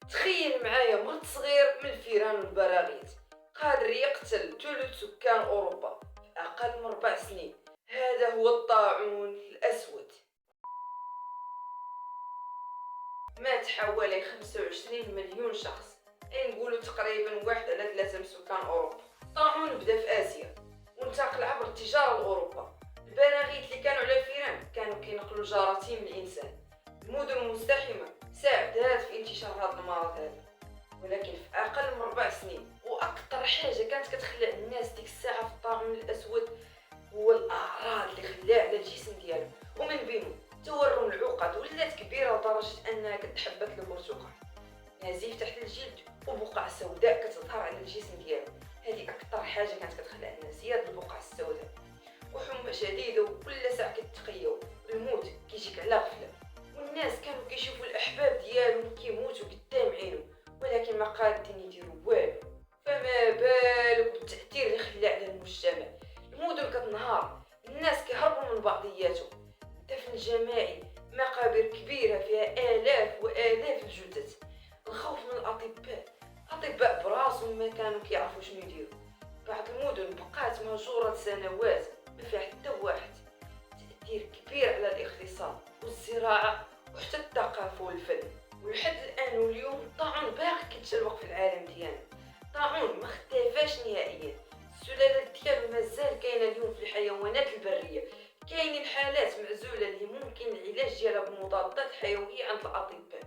تخيل معايا مرض صغير من الفيران والبراغيث قادر يقتل ثلث سكان أوروبا في أقل من 4 سنين. هذا هو الطاعون الأسود. مات حوالي 25 مليون شخص، أي نقولوا تقريبا 1 على 3 من سكان أوروبا. الطاعون بدا في آسيا وانتقل عبر التجارة لأوروبا. البراغيث اللي كانوا على الفيران كانوا كينقلوا جراثيم الإنسان. المدن المزدحمة ساعدت في انتشار هذا المرض هذا، ولكن في أقل من 4 سنين. وأكثر حاجة كانت كتخلع الناس ديك الساعة في الطاعون الأسود هو الأعراض اللي خلاها على الجسم ديالو، ومن بينهم تورم العقد ولات كبيرة لدرجة أنها كتحبت البرتقال، نزيف تحت الجلد وبقع سوداء كتظهر على الجسم ديالو. هذه أكثر حاجة كانت كتخلع الناس، هي هاد البقع السوداء. وحمى شديدة وكل ساعة كتقياو. الموت كيجيك على غفلة، والناس كانوا كيشوفوا الأحباب ديالهم كيموتوا قدام عينهم، ولكن ما قادرين يديروا والو. فما بالك بالتأثير اللي خلى على المجتمع. المدن كتنهار، الناس كيهربوا من بعضياتهم، الدفن الجماعي، مقابر كبيرة فيها آلاف وآلاف الجثث. الخوف من الأطباء براسهم ما كانوا كيعرفوا شنو يديروا. بعض المدن بقات مهجورة سنوات ما فيها حتى واحد. تأثير كبير على الاقتصاد والزراعة وحتى الثقافة والفن. ولحد الآن واليوم الطاعون باقي كيتشوق في العالم ديالنا. الطاعون ما اختفاش نهائيا، السلالات ديالو مازال كاينه اليوم في الحيوانات البريه. كاينين حالات معزوله اللي ممكن العلاج ديالها بمضادات حيويه عند الاطباء،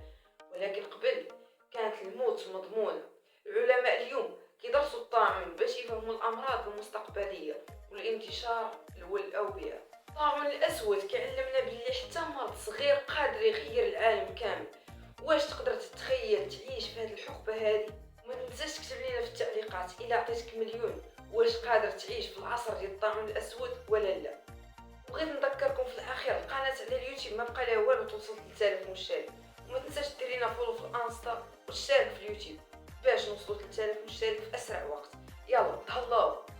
ولكن قبل كانت الموت مضمونه. العلماء اليوم كيدرسوا الطاعون باش يفهموا الامراض المستقبليه والانتشار والاوبئه. الطاعون الاسود كيعلمنا بلي حتى مرض صغير قادر يغير العالم كامل. واش تقدر تتخيل تعيش في هذه الحقبه هذه؟ وما تنساش تكتب لينا في التعليقات الى عطيتك مليون واش قادر تعيش في العصر ديال الطاعون الاسود ولا لا. بغيت نذكركم في الاخير القناه على اليوتيوب ما بقى لها والو توصل 3000 مشترك، وما تنساش دير لينا فولو في الانستا وتشترك في اليوتيوب باش نوصلوا 3000 مشترك في اسرع وقت. يلا تهلاو.